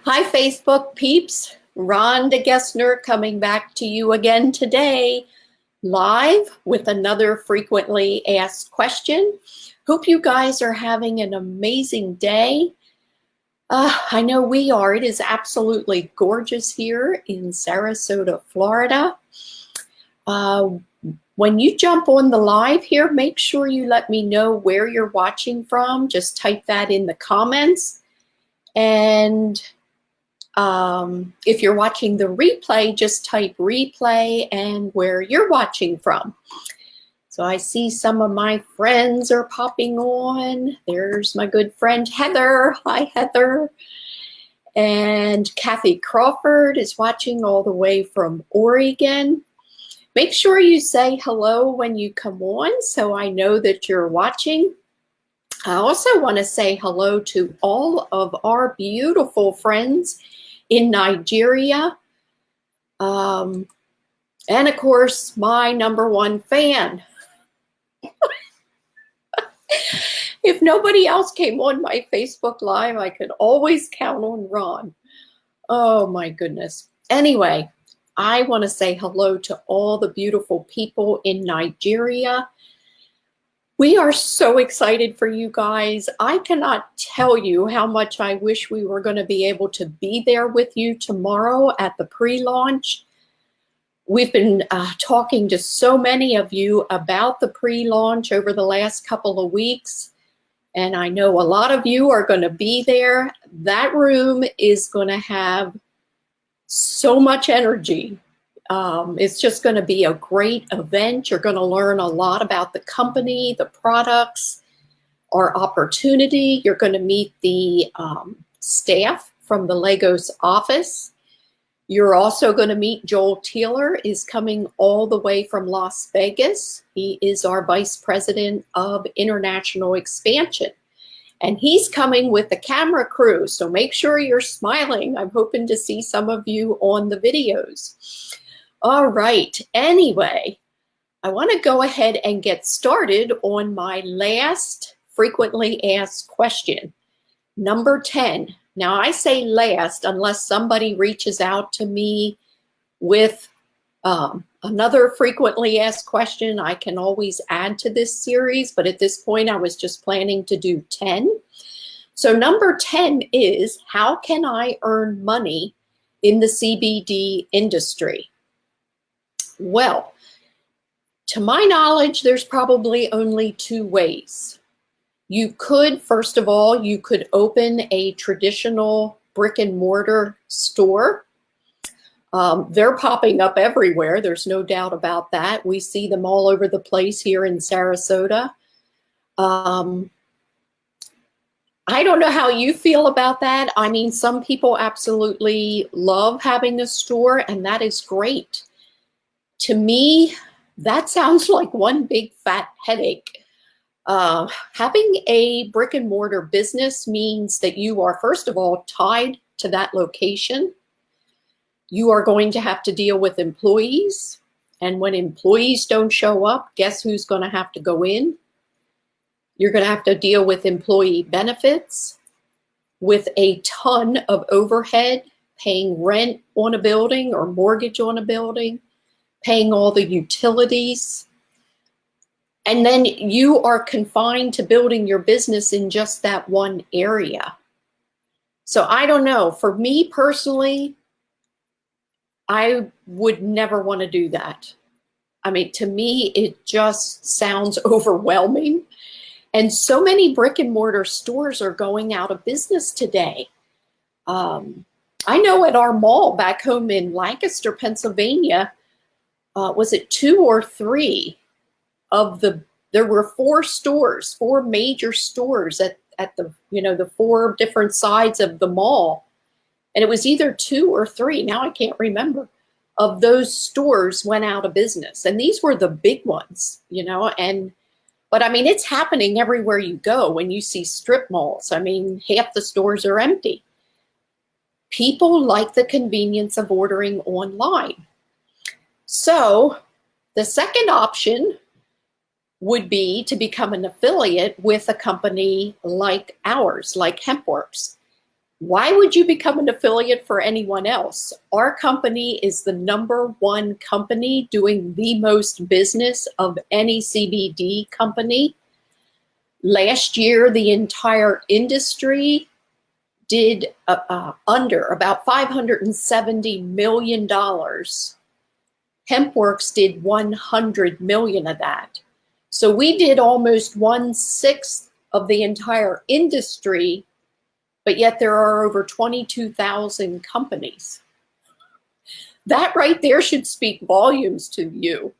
Hi, Facebook peeps. Rhonda Gessner coming back to you again today, live with another frequently asked question. Hope you guys are having an amazing day. I know we are. It is absolutely gorgeous here in Sarasota, Florida. Uh, when you jump on the live here, make sure you let me know where you're watching from. Just type that in the comments. And if you're watching the replay, just type replay and where you're watching from. So I see some of my friends are popping on. There's my good friend Heather. Hi, Heather. And Kathy Crawford is watching all the way from Oregon. Make sure you say hello when you come on so I know that you're watching. I also want to say hello to all of our beautiful friends in Nigeria. And of course, my number one fan. If nobody else came on my Facebook Live, I could always count on Ron. Oh my goodness. Anyway, I want to say hello to all the beautiful people in Nigeria. We are so excited for you guys. I cannot tell you how much I wish we were going to be able to be there with you tomorrow at the pre-launch. We've been talking to so many of you about the pre-launch over the last couple of weeks, and I know a lot of you are going to be there. That room is going to have so much energy. It's just going to be a great event. You're going to learn a lot about the company, the products, our opportunity. You're going to meet the staff from the Lagos office. You're also going to meet Joel Taylor, is coming all the way from Las Vegas. He is our Vice President of International Expansion. And he's coming with the camera crew, so make sure you're smiling. I'm hoping to see some of you on the videos. All right, anyway, I want to go ahead and get started on my last frequently asked question, number 10. Now, I say last unless somebody reaches out to me with another frequently asked question. I can always add to this series, but at this point, I was just planning to do 10. So number 10 is, how can I earn money in the CBD industry? Well, to my knowledge, there's probably only two ways. You could, first of all, you could open a traditional brick and mortar store. They're popping up everywhere. There's no doubt about that. We see them all over the place here in Sarasota. I don't know how you feel about that. I mean, some people absolutely love having a store, and that is great. To me, that sounds like one big fat headache. Having a brick and mortar business means that you are, first of all, tied to that location. You are going to have to deal with employees. And when employees don't show up, guess who's going to have to go in? You're going to have to deal with employee benefits, with a ton of overhead, paying rent on a building or mortgage on a building, paying all the utilities. And then you are confined to building your business in just that one area. So I don't know. For me personally, I would never want to do that. I mean, to me, it just sounds overwhelming. And so many brick and mortar stores are going out of business today. I know at our mall back home in Lancaster, Pennsylvania, was it 2 or 3? There were 4 stores, 4 major stores at the, the 4 different sides of the mall. And it was either 2 or 3, now I can't remember, of those stores went out of business. And these were the big ones, but I mean, it's happening everywhere you go. When you see strip malls, I mean, half the stores are empty. People like the convenience of ordering online. So the second option would be to become an affiliate with a company like ours, like Hempworx. Why would you become an affiliate for anyone else? Our company is the #1 company doing the most business of any CBD company. Last year, the entire industry did under about $570 million. Hempworx did 100 million of that. So we did almost 1/6 of the entire industry, but yet there are over 22,000 companies. That right there should speak volumes to you.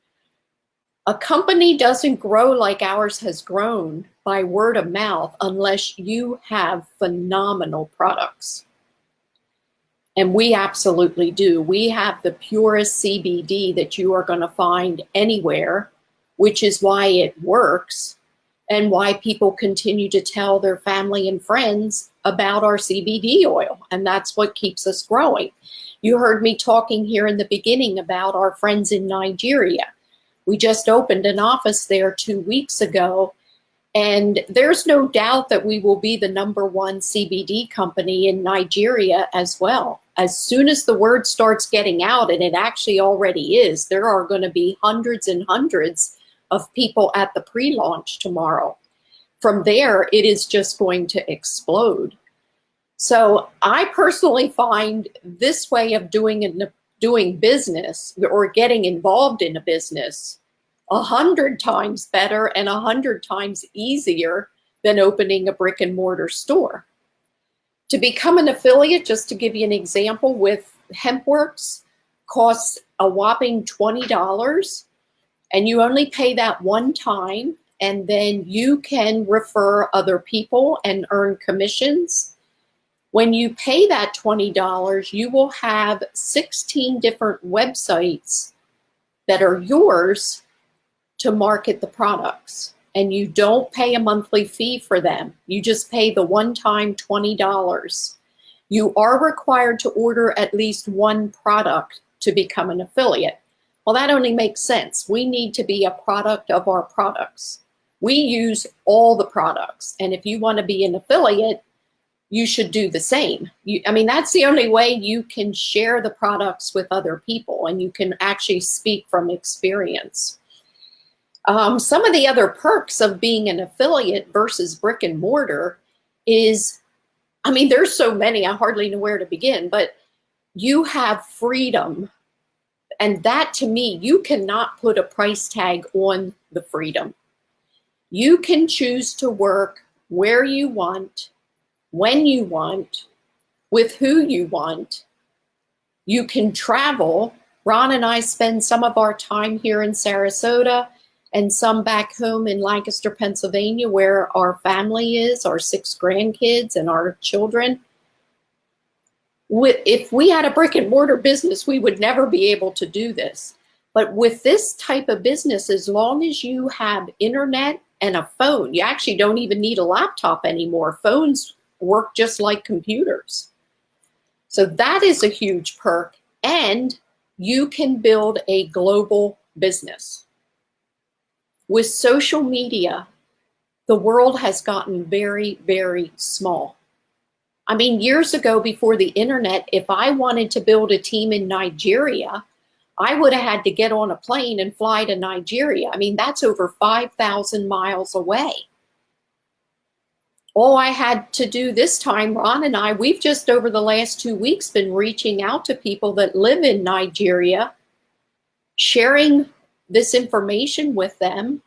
A company doesn't grow like ours has grown by word of mouth unless you have phenomenal products. And we absolutely do. We have the purest CBD that you are going to find anywhere, which is why it works and why people continue to tell their family and friends about our CBD oil. And that's what keeps us growing. You heard me talking here in the beginning about our friends in Nigeria. We just opened an office there 2 weeks ago, and there's no doubt that we will be the #1 CBD company in Nigeria as well. As soon as the word starts getting out, and it actually already is, there are going to be hundreds and hundreds of people at the pre-launch tomorrow. From there, it is just going to explode. So I personally find this way of doing business or getting involved in a business 100 times better and 100 times easier than opening a brick and mortar store. To become an affiliate, just to give you an example, with Hempworx costs a whopping $20, and you only pay that one time, and then you can refer other people and earn commissions. When you pay that $20, you will have 16 different websites that are yours to market the products. And you don't pay a monthly fee for them. You just pay the one-time $20. You are required to order at least one product to become an affiliate. Well, that only makes sense. We need to be a product of our products. We use all the products. And if you want to be an affiliate, you should do the same. That's the only way you can share the products with other people, and you can actually speak from experience. Some of the other perks of being an affiliate versus brick and mortar is, there's so many, I hardly know where to begin, but you have freedom. And that, to me, you cannot put a price tag on the freedom. You can choose to work where you want, when you want, with who you want. You can travel. Ron and I spend some of our time here in Sarasota and some back home in Lancaster, Pennsylvania, where our family is, our 6 grandkids and our children. If we had a brick and mortar business, we would never be able to do this. But with this type of business, as long as you have internet and a phone, you actually don't even need a laptop anymore. Phones work just like computers. So that is a huge perk, and you can build a global business. With social media, the world has gotten very, very small. Years ago, before the internet, if I wanted to build a team in Nigeria, I would have had to get on a plane and fly to Nigeria. That's over 5,000 miles away. All I had to do this time, Ron and I, we've just over the last 2 weeks been reaching out to people that live in Nigeria, sharing this information with them.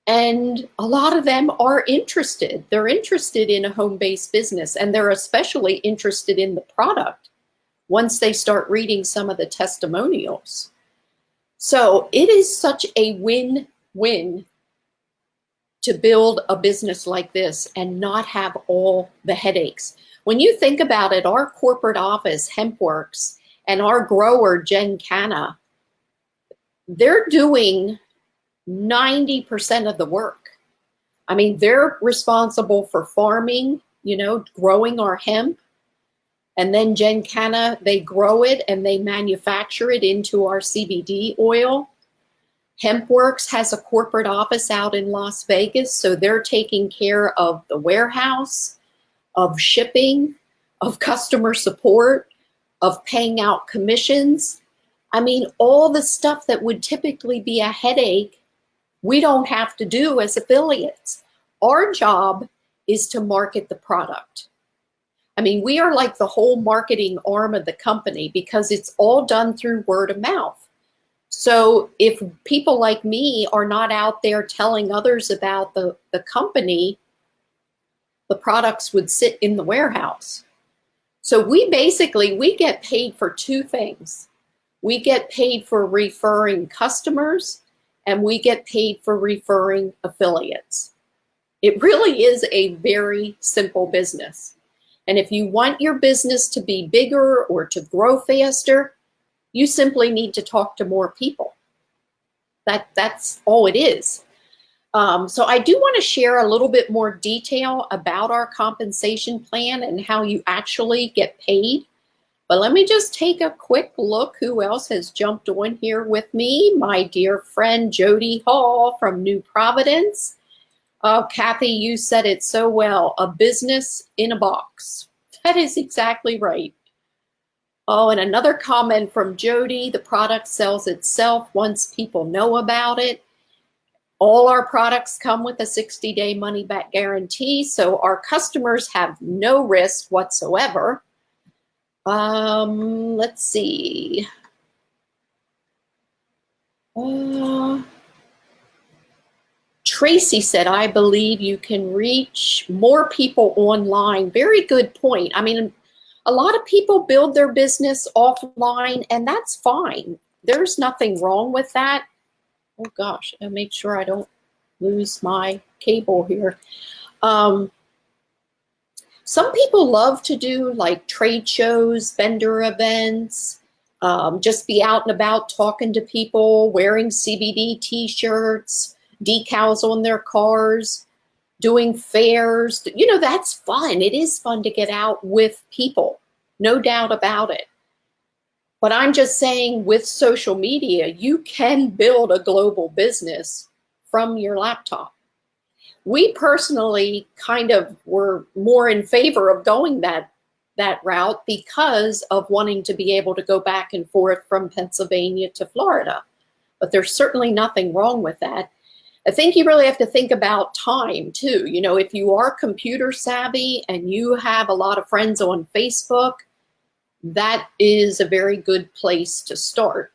And a lot of them are interested. They're interested in a home-based business, and they're especially interested in the product once they start reading some of the testimonials. So it is such a win-win to build a business like this and not have all the headaches. When you think about it, our corporate office, Hempworx, and our grower, Jen Canna, they're doing 90% of the work. They're responsible for farming, growing our hemp. And then Jen Canna, they grow it and they manufacture it into our CBD oil. Hempworx has a corporate office out in Las Vegas, so they're taking care of the warehouse, of shipping, of customer support, of paying out commissions. I mean, all the stuff that would typically be a headache, we don't have to do as affiliates. Our job is to market the product. I mean, we are like the whole marketing arm of the company because it's all done through word of mouth. So if people like me are not out there telling others about the company, the products would sit in the warehouse. So we get paid for two things. We get paid for referring customers, and we get paid for referring affiliates. It really is a very simple business. And if you want your business to be bigger or to grow faster, you simply need to talk to more people. That's all it is. So I do want to share a little bit more detail about our compensation plan and how you actually get paid. But let me just take a quick look who else has jumped on here with me. My dear friend Jody Hall from New Providence. Oh, Kathy, you said it so well. A business in a box. That is exactly right. Oh, and another comment from Jody. The product sells itself once people know about it. All our products come with a 60-day money-back guarantee, so our customers have no risk whatsoever. Let's see. Tracy said, I believe you can reach more people online. Very good point. I mean, a lot of people build their business offline, and that's fine. There's nothing wrong with that. Oh gosh, I'll make sure I don't lose my cable here. Some people love to do like trade shows, vendor events, just be out and about talking to people, wearing CBD t-shirts, decals on their cars, doing fairs. You know, that's fun. It is fun to get out with people, no doubt about it. But I'm just saying with social media, you can build a global business from your laptop. We personally kind of were more in favor of going that route because of wanting to be able to go back and forth from Pennsylvania to Florida. But there's certainly nothing wrong with that. I think you really have to think about time too. You know, if you are computer savvy and you have a lot of friends on Facebook, that is a very good place to start.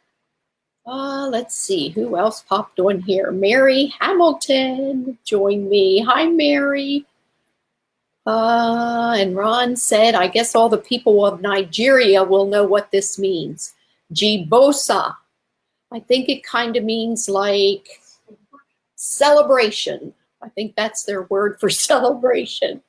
Let's see, who else popped on here? Mary Hamilton joined me. Hi, Mary. And Ron said, I guess all the people of Nigeria will know what this means. Jibosa. I think it kind of means like celebration. I think that's their word for celebration.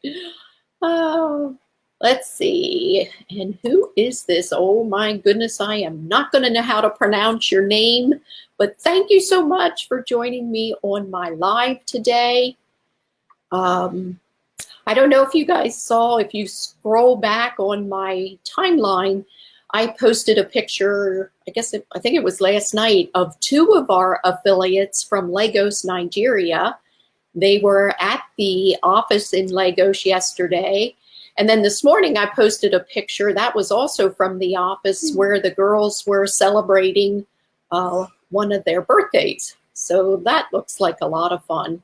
Let's see. And who is this? Oh my goodness, I am not going to know how to pronounce your name, but thank you so much for joining me on my live today. I don't know if you guys saw, if you scroll back on my timeline, I posted a picture, I think it was last night, of two of our affiliates from Lagos, Nigeria. They were at the office in Lagos yesterday. And then this morning I posted a picture that was also from the office where the girls were celebrating one of their birthdays. So that looks like a lot of fun.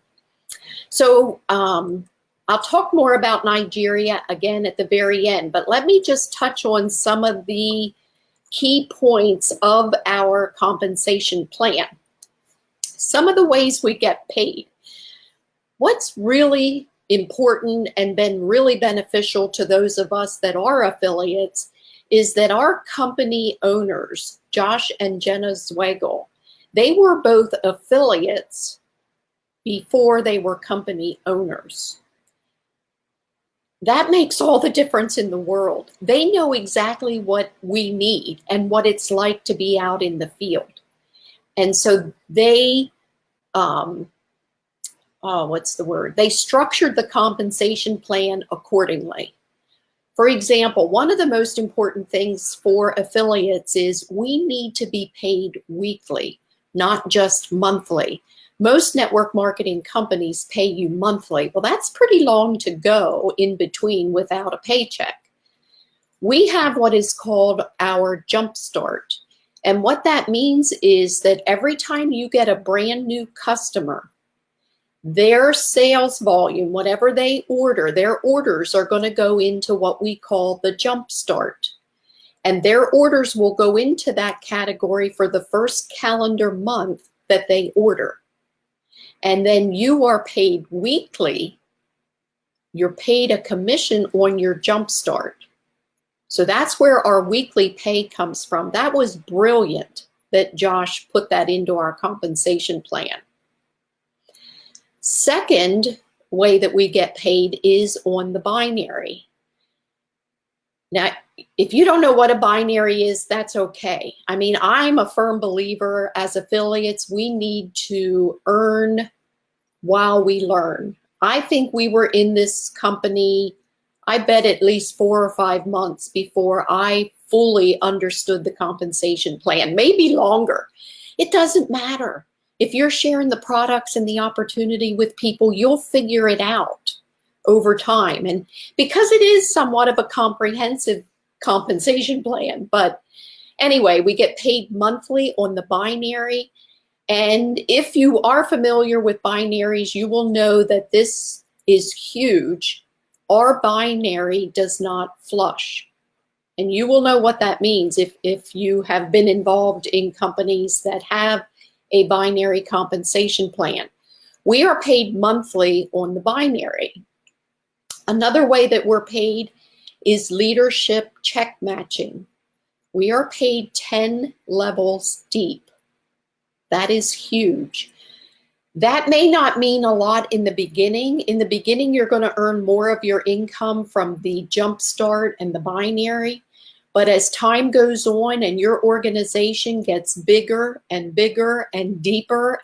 So I'll talk more about Nigeria again at the very end, but let me just touch on some of the key points of our compensation plan. Some of the ways we get paid. What's really important and been really beneficial to those of us that are affiliates is that our company owners, Josh and Jenna Zweigel, they were both affiliates before they were company owners. That makes all the difference in the world. They know exactly what we need and what it's like to be out in the field. And so they, they structured the compensation plan accordingly. For example, one of the most important things for affiliates is we need to be paid weekly, not just monthly. Most network marketing companies pay you monthly. Well, that's pretty long to go in between without a paycheck. We have what is called our jump start. And what that means is that every time you get a brand new customer, their sales volume, whatever they order, their orders are going to go into what we call the jump start. And their orders will go into that category for the first calendar month that they order. And then you are paid weekly. You're paid a commission on your jump start. So that's where our weekly pay comes from. That was brilliant that Josh put that into our compensation plan. Second way that we get paid is on the binary. Now, if you don't know what a binary is, that's okay. I mean, I'm a firm believer as affiliates, we need to earn while we learn. I think we were in this company, I bet at least 4 or 5 months before I fully understood the compensation plan, maybe longer. It doesn't matter. If you're sharing the products and the opportunity with people, you'll figure it out over time. And because it is somewhat of a comprehensive compensation plan, but anyway, we get paid monthly on the binary. And if you are familiar with binaries, you will know that this is huge. Our binary does not flush. And you will know what that means if you have been involved in companies that have a binary compensation plan. We are paid monthly on the binary. Another way that we're paid is leadership check matching. We are paid 10 levels deep. That is huge. That may not mean a lot in the beginning. In the beginning, you're going to earn more of your income from the jump start and the binary. But as time goes on and your organization gets bigger and bigger and deeper,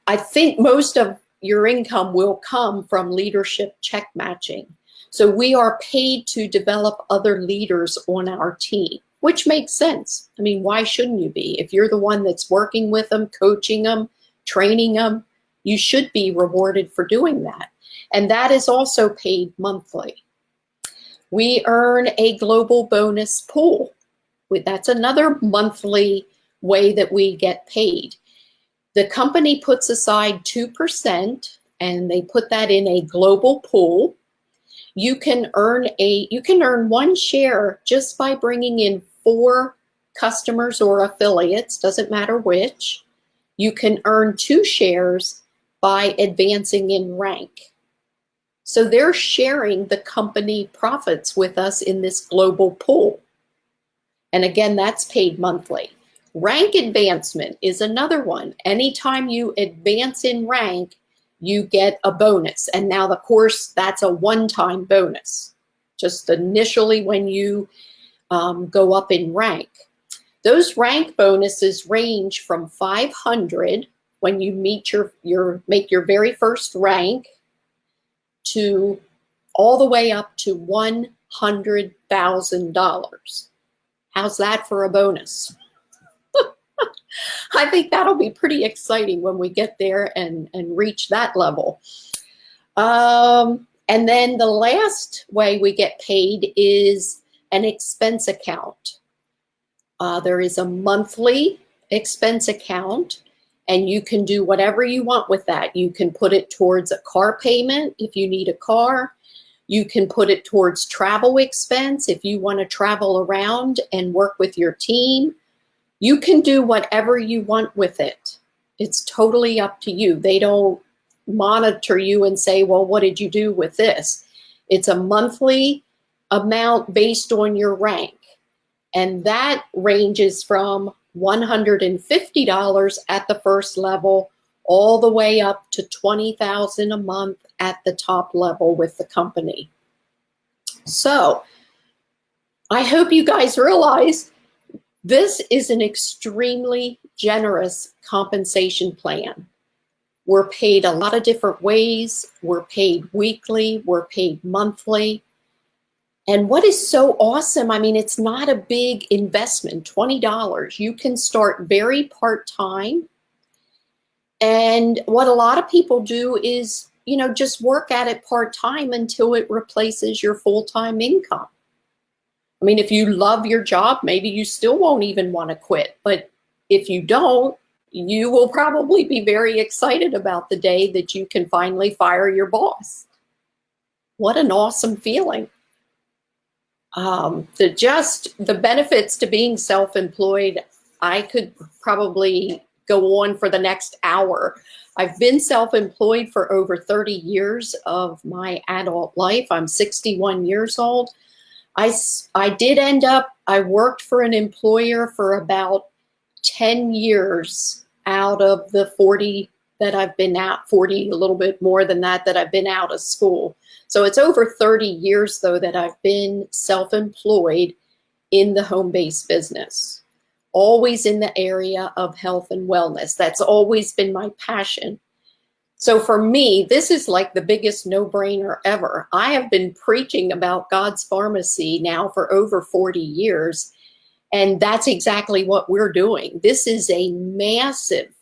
I think most of your income will come from leadership check matching. So we are paid to develop other leaders on our team, which makes sense. I mean, why shouldn't you be? If you're the one that's working with them, coaching them, training them, you should be rewarded for doing that. And that is also paid monthly. We earn a global bonus pool. That's another monthly way that we get paid. The company puts aside 2% and they put that in a global pool. You can earn 1 share just by bringing in 4 customers or affiliates, doesn't matter which. You can earn 2 shares by advancing in rank. So they're sharing the company profits with us in this global pool. And again, that's paid monthly. Rank advancement is another one. Anytime you advance in rank, you get a bonus. And now, of course, that's a one-time bonus, just initially when you go up in rank. Those rank bonuses range from 500 when you meet make your very first rank to all the way up to $100,000. How's that for a bonus? I think that'll be pretty exciting when we get there and reach that level. And then the last way we get paid is an expense account. There is a monthly expense account, and you can do whatever you want with that. You can put it towards a car payment if you need a car. You can put it towards travel expense if you want to travel around and work with your team. You can do whatever you want with it. It's totally up to you. They don't monitor you and say, well, what did you do with this? It's a monthly amount based on your rank. And that ranges from $150 at the first level all the way up to $20,000 a month at the top level with the company. So I hope you guys realize this is an extremely generous compensation plan. We're paid a lot of different ways. We're paid weekly. We're paid monthly. And what is so awesome, I mean, it's not a big investment, $20. You can start very part-time. And what a lot of people do is just work at it part-time until it replaces your full-time income. I mean, if you love your job, maybe you still won't even want to quit. But if you don't, you will probably be very excited about the day that you can finally fire your boss. What an awesome feeling. The benefits to being self-employed, I could probably go on for the next hour. I've been self-employed for over 30 years of my adult life. I'm 61 years old. I did end up, I worked for an employer for about 10 years out of the 40 that I've been out, 40, a little bit more than that I've been out of school. So it's over 30 years, though, that I've been self-employed in the home-based business, always in the area of health and wellness. That's always been my passion. So for me, this is like the biggest no-brainer ever. I have been preaching about God's Pharmacy now for over 40 years, and that's exactly what we're doing. This is a massive,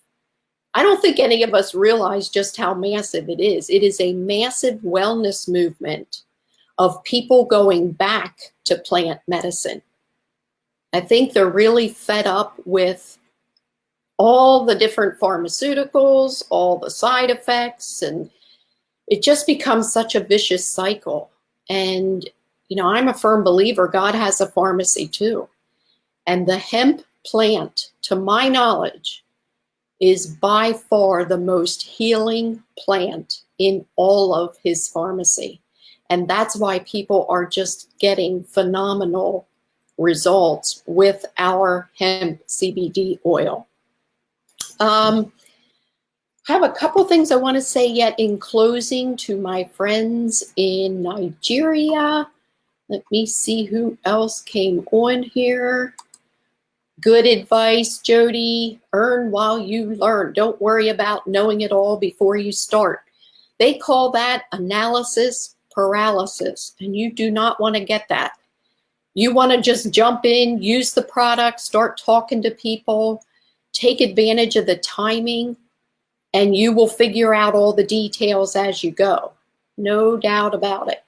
I don't think any of us realize just how massive it is. It is a massive wellness movement of people going back to plant medicine. I think they're really fed up with all the different pharmaceuticals, all the side effects, and it just becomes such a vicious cycle. And, I'm a firm believer God has a pharmacy too. And the hemp plant, to my knowledge, is by far the most healing plant in all of his pharmacy. And that's why people are just getting phenomenal results with our hemp CBD oil. I have a couple things I want to say yet in closing to my friends in Nigeria. Let me see who else came on here. Good advice, Jody. Earn while you learn. Don't worry about knowing it all before you start. They call that analysis paralysis, and you do not want to get that. You want to just jump in, use the product, start talking to people, take advantage of the timing, and you will figure out all the details as you go. No doubt about it.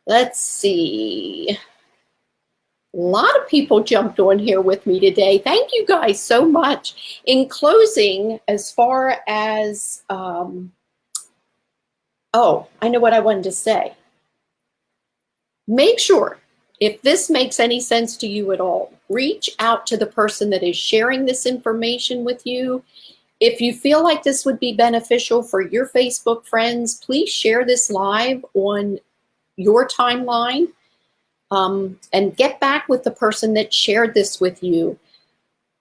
Let's see. A lot of people jumped on here with me today. Thank you guys so much. In closing, as far as, I know what I wanted to say. Make sure, if this makes any sense to you at all, reach out to the person that is sharing this information with you. If you feel like this would be beneficial for your Facebook friends, please share this live on your timeline. And get back with the person that shared this with you.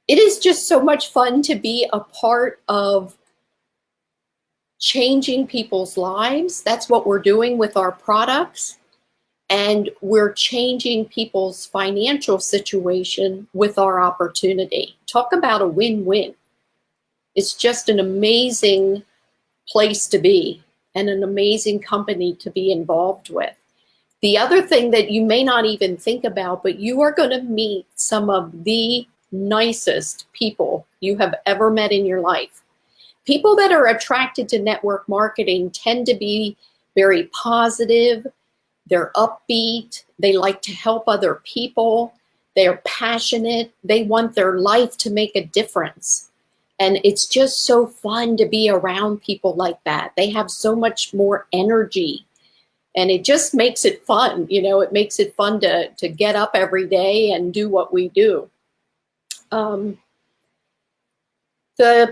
It is just so much fun to be a part of changing people's lives. That's what we're doing with our products. And we're changing people's financial situation with our opportunity. Talk about a win-win. It's just an amazing place to be and an amazing company to be involved with. The other thing that you may not even think about, but you are going to meet some of the nicest people you have ever met in your life. People that are attracted to network marketing tend to be very positive. They're upbeat. They like to help other people. They're passionate. They want their life to make a difference. And it's just so fun to be around people like that. They have so much more energy. And it just makes it fun. It makes it fun to get up every day and do what we do. The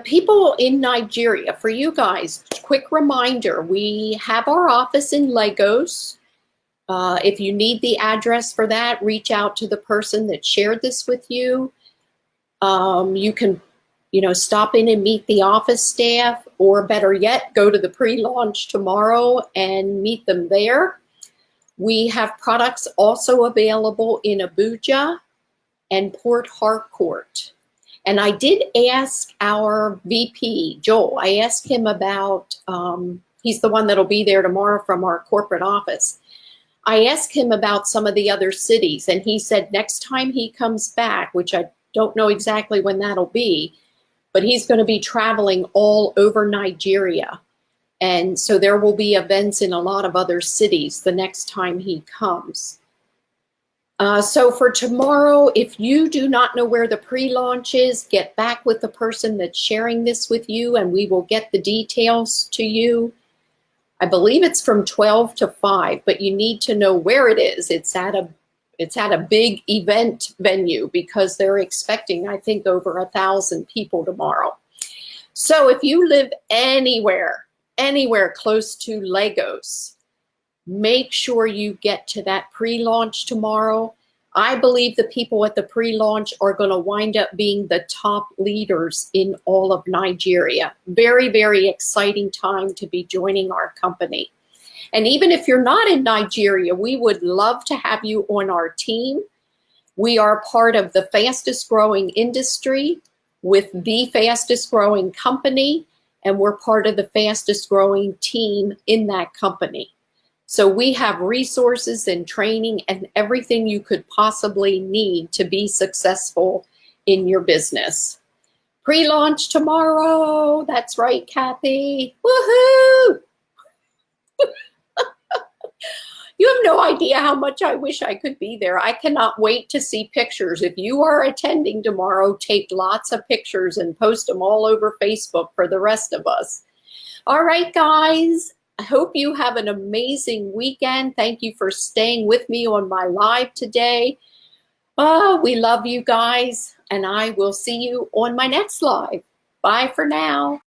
people in Nigeria, for you guys, quick reminder, we have our office in Lagos. If you need the address for that, reach out to the person that shared this with you. You can stop in and meet the office staff, or better yet, go to the pre-launch tomorrow and meet them there. We have products also available in Abuja and Port Harcourt. And I did ask our VP, Joel, I asked him about, he's the one that'll be there tomorrow from our corporate office. I asked him about some of the other cities, and he said next time he comes back, which I don't know exactly when that'll be, but he's going to be traveling all over Nigeria. And so there will be events in a lot of other cities the next time he comes. So for tomorrow, if you do not know where the pre-launch is, get back with the person that's sharing this with you and we will get the details to you. I believe it's from 12 to 5, but you need to know where it is. It's at a big event venue because they're expecting, I think, over 1,000 people tomorrow. So if you live anywhere close to Lagos, make sure you get to that pre-launch tomorrow. I believe the people at the pre-launch are going to wind up being the top leaders in all of Nigeria. Very, very exciting time to be joining our company. And even if you're not in Nigeria, we would love to have you on our team. We are part of the fastest growing industry with the fastest growing company, and we're part of the fastest growing team in that company. So we have resources and training and everything you could possibly need to be successful in your business. Pre-launch tomorrow. That's right, Kathy. Woohoo! You have no idea how much I wish I could be there. I cannot wait to see pictures. If you are attending tomorrow, take lots of pictures and post them all over Facebook for the rest of us. All right, guys. I hope you have an amazing weekend. Thank you for staying with me on my live today. Oh, we love you guys, and I will see you on my next live. Bye for now.